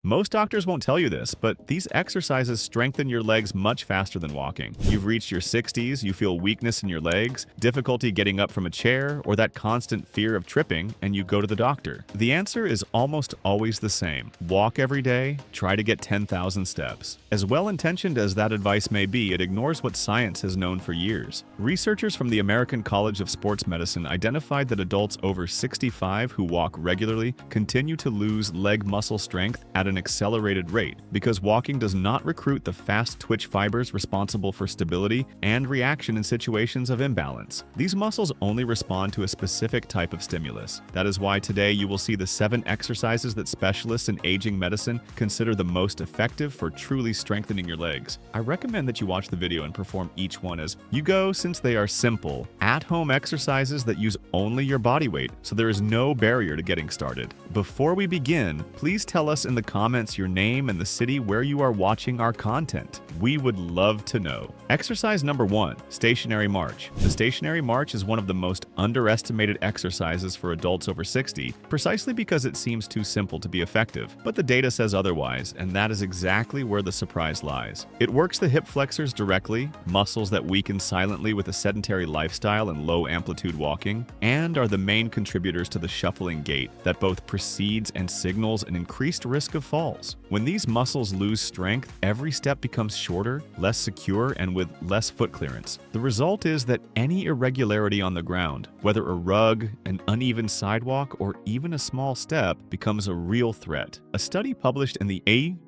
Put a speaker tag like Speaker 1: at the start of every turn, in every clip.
Speaker 1: Most doctors won't tell you this, but these exercises strengthen your legs much faster than walking. You've reached your 60s, you feel weakness in your legs, difficulty getting up from a chair, or that constant fear of tripping, and you go to the doctor. The answer is almost always the same. Walk every day, try to get 10,000 steps. As well-intentioned as that advice may be, it ignores what science has known for years. Researchers from the American College of Sports Medicine identified that adults over 65 who walk regularly continue to lose leg muscle strength at an accelerated rate because walking does not recruit the fast twitch fibers responsible for stability and reaction in situations of imbalance. These muscles only respond to a specific type of stimulus. That is why today you will see the 7 exercises that specialists in aging medicine consider the most effective for truly strengthening your legs. I recommend that you watch the video and perform each one as you go, since they are simple, at-home exercises that use only your body weight, so there is no barrier to getting started. Before we begin, please tell us in the comments your name and the city where you are watching our content. We would love to know. Exercise number 1, stationary march. The stationary march is one of the most underestimated exercises for adults over 60, precisely because it seems too simple to be effective. But the data says otherwise, and that is exactly where the surprise lies. It works the hip flexors directly, muscles that weaken silently with a sedentary lifestyle and low amplitude walking, and are the main contributors to the shuffling gait that both precedes and signals an increased risk of falls. When these muscles lose strength, every step becomes shorter, less secure, and with less foot clearance. The result is that any irregularity on the ground, whether a rug, an uneven sidewalk, or even a small step, becomes a real threat. A study published in the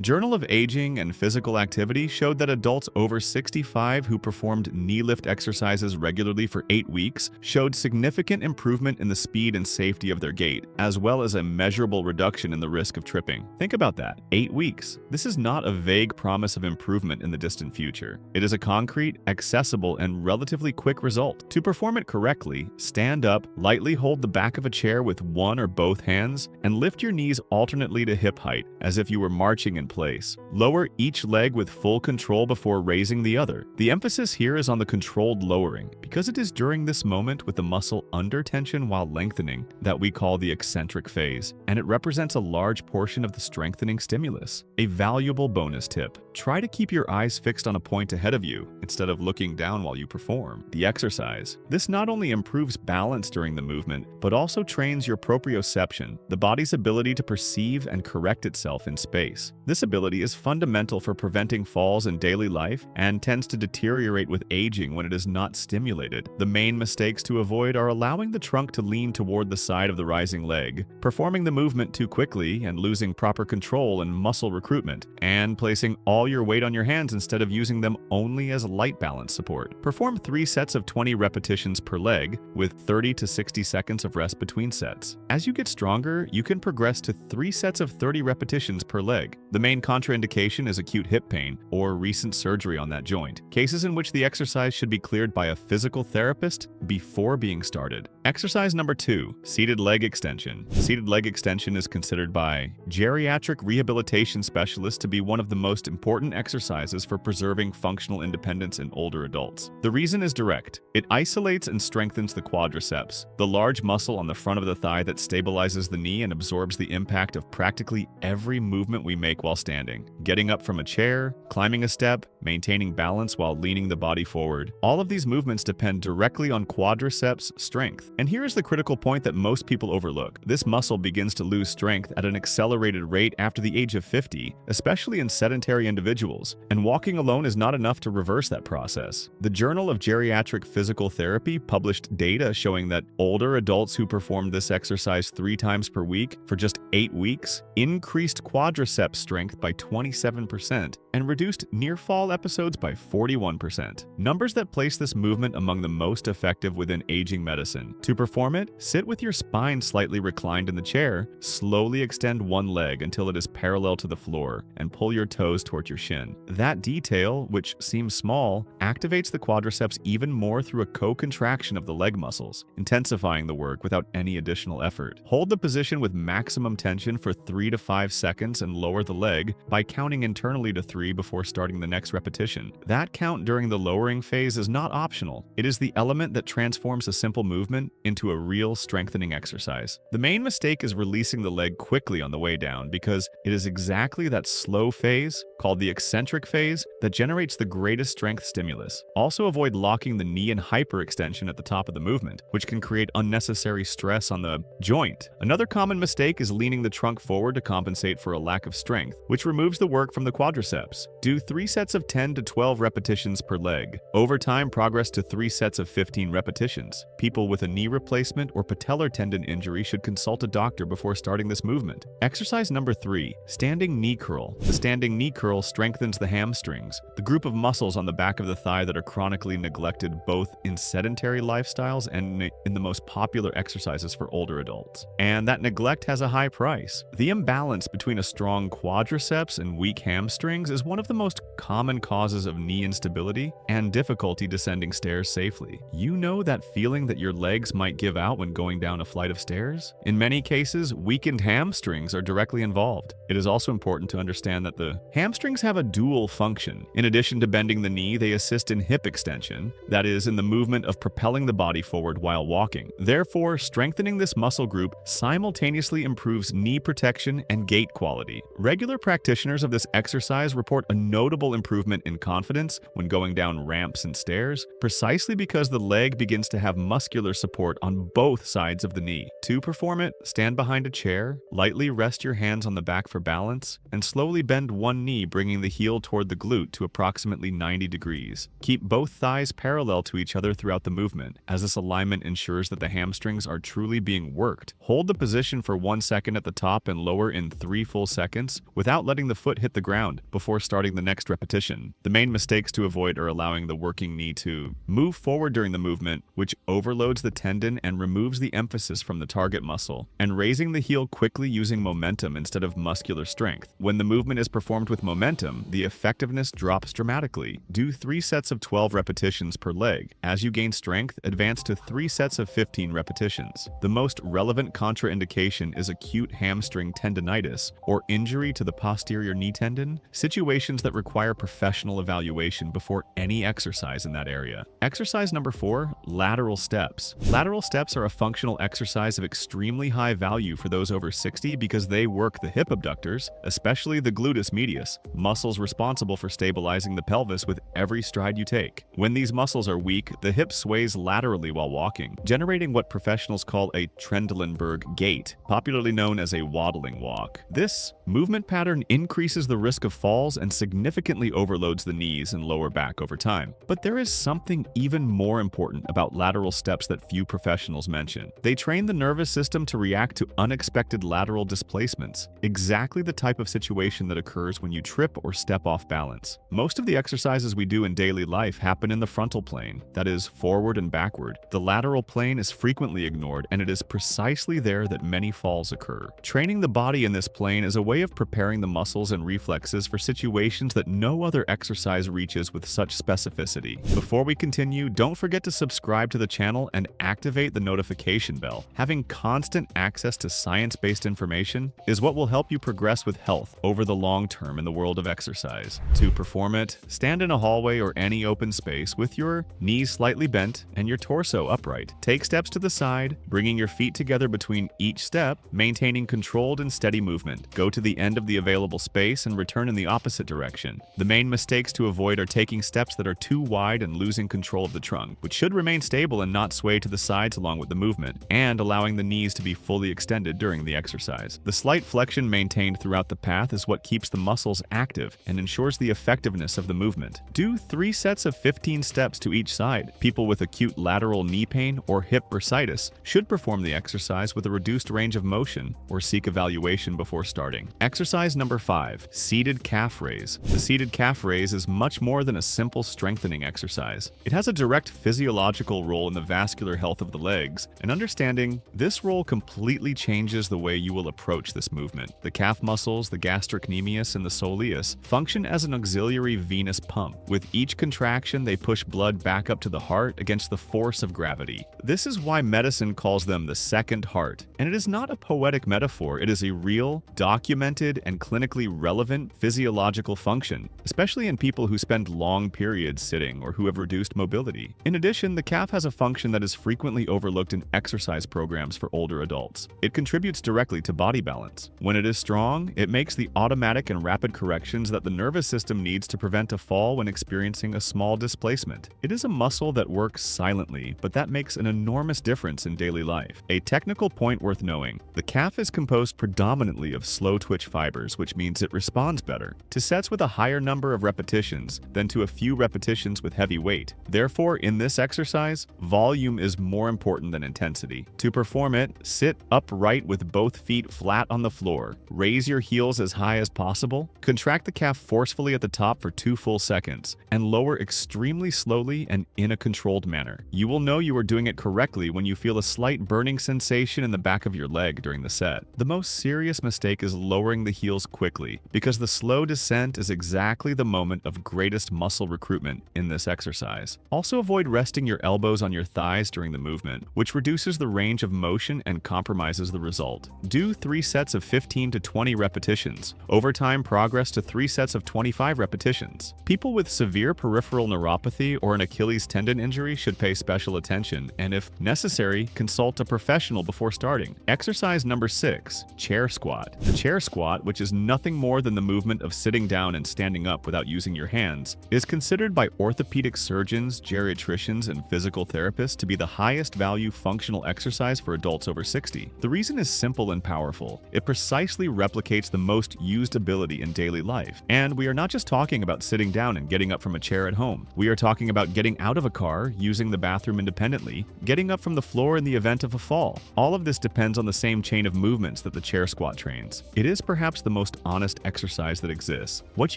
Speaker 1: Journal of Aging and Physical Activity showed that adults over 65 who performed knee lift exercises regularly for 8 weeks showed significant improvement in the speed and safety of their gait, as well as a measurable reduction in the risk of tripping. Think about that. 8 weeks. This is not a vague promise of improvement in the distant future. It is a concrete, accessible, and relatively quick result. To perform it correctly, stand up, lightly hold the back of a chair with one or both hands, and lift your knees alternately to hip height, as if you were marching in place. Lower each leg with full control before raising the other. The emphasis here is on the controlled lowering, because it is during this moment with the muscle under tension while lengthening that we call the eccentric phase, and it represents a large portion of the strengthening stimulus. A valuable bonus tip: try to keep your eyes fixed on a point ahead of you instead of looking down while you perform the exercise. This not only improves balance during the movement, but also trains your proprioception, the body's ability to perceive and correct itself in space. This ability is fundamental for preventing falls in daily life and tends to deteriorate with aging when it is not stimulated. The main mistakes to avoid are allowing the trunk to lean toward the side of the rising leg, performing the movement too quickly and losing proper control and muscle recruitment, and placing all your weight on your hands instead of using them only as light balance support. Perform 3 sets of 20 repetitions per leg, with 30 to 60 seconds of rest between sets. As you get stronger, you can progress to 3 sets of 30 repetitions per leg. The main contraindication is acute hip pain or recent surgery on that joint, cases in which the exercise should be cleared by a physical therapist before being started. Exercise number 2, seated leg extension. Seated leg extension is considered by geriatric rehabilitation specialists to be one of the most important exercises for preserving functional independence in older adults. The reason is direct. It isolates and strengthens the quadriceps, the large muscle on the front of the thigh that stabilizes the knee and absorbs the impact of practically every movement we make while standing. Getting up from a chair, climbing a step, maintaining balance while leaning the body forward. All of these movements depend directly on quadriceps strength. And here is the critical point that most people overlook. This muscle begins to lose strength at an accelerated rate after the age of 50, especially in sedentary individuals, and walking alone is not enough to reverse that process. The Journal of Geriatric Physical Therapy published data showing that older adults who performed this exercise 3 times per week for just 8 weeks increased quadriceps strength by 27% and reduced near-fall episodes by 41%. Numbers that place this movement among the most effective within aging medicine. To perform it, sit with your spine slightly reclined in the chair, slowly extend one leg until it is parallel to the floor, and pull your toes toward your shin. That detail, which seems small, activates the quadriceps even more through a co-contraction of the leg muscles, intensifying the work without any additional effort. Hold the position with maximum tension for 3 to 5 seconds and lower the leg by counting internally to 3 before starting the next repetition. repetition. That count during the lowering phase is not optional. It is the element that transforms a simple movement into a real strengthening exercise. The main mistake is releasing the leg quickly on the way down because it is exactly that slow phase, called the eccentric phase, that generates the greatest strength stimulus. Also avoid locking the knee in hyperextension at the top of the movement, which can create unnecessary stress on the joint. Another common mistake is leaning the trunk forward to compensate for a lack of strength, which removes the work from the quadriceps. Do 3 sets of 10 to 12 repetitions per leg. Over time, progress to 3 sets of 15 repetitions. People with a knee replacement or patellar tendon injury should consult a doctor before starting this movement. Exercise number 3, standing knee curl. The standing knee curl strengthens the hamstrings, the group of muscles on the back of the thigh that are chronically neglected both in sedentary lifestyles and in the most popular exercises for older adults. And that neglect has a high price. The imbalance between a strong quadriceps and weak hamstrings is one of the most common causes of knee instability and difficulty descending stairs safely. You know that feeling that your legs might give out when going down a flight of stairs? In many cases, weakened hamstrings are directly involved. It is also important to understand that the hamstrings have a dual function. In addition to bending the knee, they assist in hip extension, that is, in the movement of propelling the body forward while walking. Therefore, strengthening this muscle group simultaneously improves knee protection and gait quality. Regular practitioners of this exercise report a notable improvement in confidence when going down ramps and stairs, precisely because the leg begins to have muscular support on both sides of the knee. To perform it, stand behind a chair, lightly rest your hands on the back for balance, and slowly bend one knee, bringing the heel toward the glute to approximately 90 degrees. Keep both thighs parallel to each other throughout the movement, as this alignment ensures that the hamstrings are truly being worked. Hold the position for 1 second at the top and lower in 3 full seconds without letting the foot hit the ground before starting the next repetition. The main mistakes to avoid are allowing the working knee to move forward during the movement, which overloads the tendon and removes the emphasis from the target muscle, and raising the heel quickly using momentum instead of muscular strength. When the movement is performed with momentum, the effectiveness drops dramatically. Do 3 sets of 12 repetitions per leg. As you gain strength, advance to 3 sets of 15 repetitions. The most relevant contraindication is acute hamstring tendinitis or injury to the posterior knee tendon, situations that require professional evaluation before any exercise in that area. Exercise number 4, lateral steps. Lateral steps are a functional exercise of extremely high value for those over 60 because they work the hip abductors, especially the gluteus medius, muscles responsible for stabilizing the pelvis with every stride you take. When these muscles are weak, the hip sways laterally while walking, generating what professionals call a Trendelenburg gait, popularly known as a waddling walk. This movement pattern increases the risk of falls and significantly overloads the knees and lower back over time. But there is something even more important about lateral steps that few professionals mention. They train the nervous system to react to unexpected lateral displacements, exactly the type of situation that occurs when you trip or step off balance. Most of the exercises we do in daily life happen in the frontal plane, that is, forward and backward. The lateral plane is frequently ignored, and it is precisely there that many falls occur. Training the body in this plane is a way of preparing the muscles and reflexes for situations that no other exercise reaches with such specificity. Before we continue, don't forget to subscribe to the channel and activate the notification bell. Having constant access to science-based information is what will help you progress with health over the long term in the world of exercise. To perform it, stand in a hallway or any open space with your knees slightly bent and your torso upright. Take steps to the side, bringing your feet together between each step, maintaining controlled and steady movement. Go to the end of the available space and return in the opposite direction. The main mistakes to avoid are taking steps that are too wide and losing control of the trunk, which should remain stable and not sway to the sides along with the movement, and allowing the knees to be fully extended during the exercise. The slight flexion maintained throughout the path is what keeps the muscles active and ensures the effectiveness of the movement. Do 3 sets of 15 steps to each side. People with acute lateral knee pain or hip bursitis should perform the exercise with a reduced range of motion or seek evaluation before starting. Exercise number 5, seated calf raise. The seated calf raise is much more than a simple strengthening exercise. It has a direct physiological role in the vascular health of the legs, and understanding this role completely changes the way you will approach this movement. The calf muscles, the gastrocnemius and the soleus, function as an auxiliary venous pump. With each contraction, they push blood back up to the heart against the force of gravity. This is why medicine calls them the second heart. And it is not a poetic metaphor, it is a real, documented, and clinically relevant physiological function, especially especially in people who spend long periods sitting or who have reduced mobility. In addition, the calf has a function that is frequently overlooked in exercise programs for older adults. It contributes directly to body balance. When it is strong, it makes the automatic and rapid corrections that the nervous system needs to prevent a fall when experiencing a small displacement. It is a muscle that works silently, but that makes an enormous difference in daily life. A technical point worth knowing: the calf is composed predominantly of slow twitch fibers, which means it responds better to sets with a higher number of repetitions than to a few repetitions with heavy weight. Therefore, in this exercise, volume is more important than intensity. To perform it, sit upright with both feet flat on the floor. Raise your heels as high as possible. Contract the calf forcefully at the top for 2 full seconds, and lower extremely slowly and in a controlled manner. You will know you are doing it correctly when you feel a slight burning sensation in the back of your leg during the set. The most serious mistake is lowering the heels quickly, because the slow descent is exactly the moment of greatest muscle recruitment in this exercise. Also avoid resting your elbows on your thighs during the movement, which reduces the range of motion and compromises the result. Do 3 sets of 15 to 20 repetitions. Over time, progress to 3 sets of 25 repetitions. People with severe peripheral neuropathy or an Achilles tendon injury should pay special attention and, if necessary, consult a professional before starting. Exercise number 6, chair squat. The chair squat, which is nothing more than the movement of sitting down and standing up without using your hands, is considered by orthopedic surgeons, geriatricians, and physical therapists to be the highest value functional exercise for adults over 60. The reason is simple and powerful. It precisely replicates the most used ability in daily life. And we are not just talking about sitting down and getting up from a chair at home. We are talking about getting out of a car, using the bathroom independently, getting up from the floor in the event of a fall. All of this depends on the same chain of movements that the chair squat trains. It is perhaps the most honest exercise that exists. What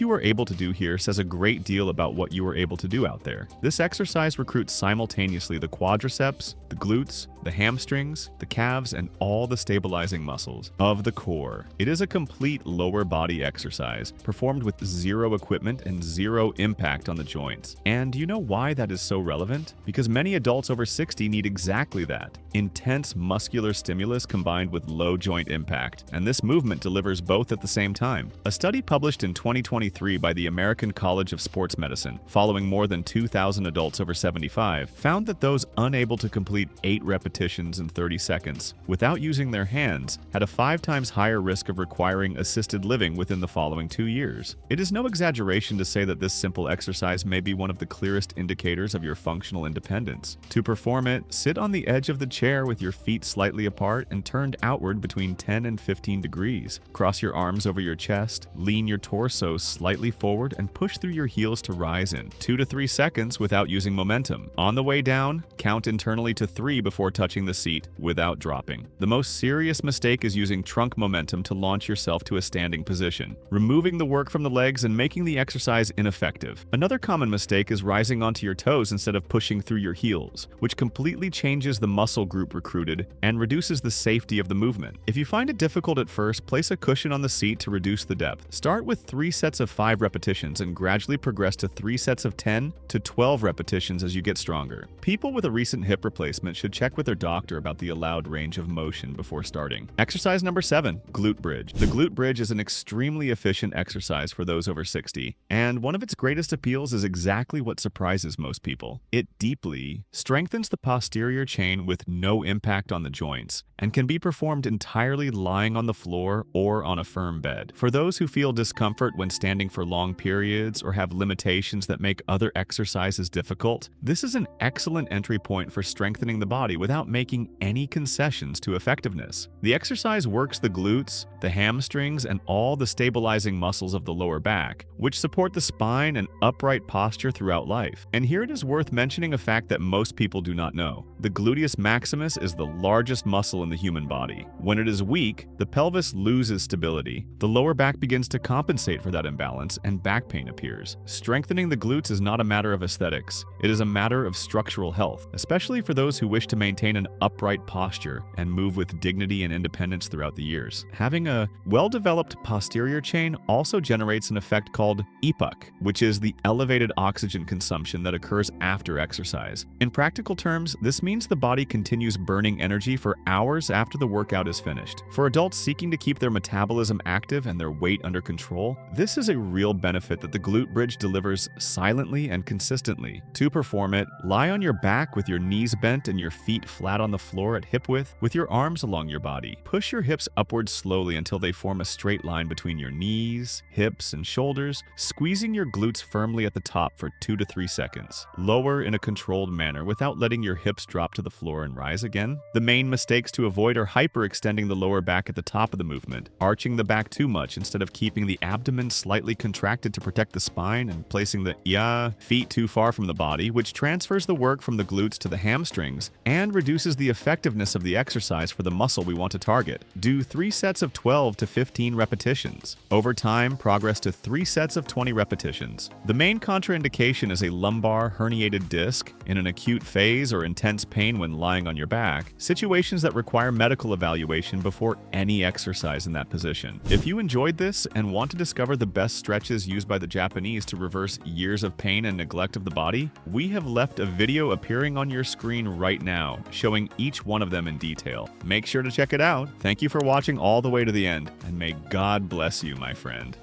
Speaker 1: you are able to do here says a great deal about what you are able to do out there. This exercise recruits simultaneously the quadriceps, the glutes, the hamstrings, the calves, and all the stabilizing muscles of the core. It is a complete lower body exercise, performed with zero equipment and zero impact on the joints. And do you know why that is so relevant? Because many adults over 60 need exactly that: intense muscular stimulus combined with low joint impact, and this movement delivers both at the same time. A study published in 2023 by the American College of Sports Medicine, following more than 2,000 adults over 75, found that those unable to complete 8 repetitions in 30 seconds without using their hands had a 5 times higher risk of requiring assisted living within the following 2 years. It is no exaggeration to say that this simple exercise may be one of the clearest indicators of your functional independence. To perform it, sit on the edge of the chair with your feet slightly apart and turned outward between 10 and 15 degrees. Cross your arms over your chest, lean your torso slightly forward, and push through your heels to rise in 2 to 3 seconds without using momentum. On the way down, count internally to 3 before touching the seat without dropping. The most serious mistake is using trunk momentum to launch yourself to a standing position, removing the work from the legs and making the exercise ineffective. Another common mistake is rising onto your toes instead of pushing through your heels, which completely changes the muscle group recruited and reduces the safety of the movement. If you find it difficult at first, place a cushion on the seat to reduce the depth. Start with 3 sets of 5 repetitions and gradually progress to 3 sets of 10 to 12 repetitions as you get stronger. People with a recent hip replacement should check with their doctor about the allowed range of motion before starting. Exercise number 7, glute bridge. The glute bridge is an extremely efficient exercise for those over 60, and one of its greatest appeals is exactly what surprises most people. It deeply strengthens the posterior chain with no impact on the joints and can be performed entirely lying on the floor or on a firm bed. For those who feel discomfort when standing for long periods or have limitations that make other exercises difficult, this is an excellent entry point for strengthening the body without making any concessions to effectiveness. The exercise works the glutes, the hamstrings, and all the stabilizing muscles of the lower back, which support the spine and upright posture throughout life. And here it is worth mentioning a fact that most people do not know. The gluteus maximus is the largest muscle in the human body. When it is weak, the pelvis loses stability. The lower back begins to compensate for that imbalance, and back pain appears. Strengthening the glutes is not a matter of aesthetics. It is a matter of structural health, especially for those who wish to maintain maintain an upright posture and move with dignity and independence throughout the years. Having a well-developed posterior chain also generates an effect called EPOC, which is the elevated oxygen consumption that occurs after exercise. In practical terms, this means the body continues burning energy for hours after the workout is finished. For adults seeking to keep their metabolism active and their weight under control, this is a real benefit that the glute bridge delivers silently and consistently. To perform it, lie on your back with your knees bent and your feet flat on the floor at hip width with your arms along your body. Push your hips upwards slowly until they form a straight line between your knees, hips, and shoulders, squeezing your glutes firmly at the top for 2 to 3 seconds. Lower in a controlled manner without letting your hips drop to the floor and rise again. The main mistakes to avoid are hyperextending the lower back at the top of the movement, arching the back too much instead of keeping the abdomen slightly contracted to protect the spine, and placing the feet too far from the body, which transfers the work from the glutes to the hamstrings and reduces the effectiveness of the exercise for the muscle we want to target. Do 3 sets of 12 to 15 repetitions. Over time, progress to 3 sets of 20 repetitions. The main contraindication is a lumbar herniated disc in an acute phase or intense pain when lying on your back, situations that require medical evaluation before any exercise in that position. If you enjoyed this and want to discover the best stretches used by the Japanese to reverse years of pain and neglect of the body, we have left a video appearing on your screen right now, showing each one of them in detail. Make sure to check it out. Thank you for watching all the way to the end, and may God bless you, my friend.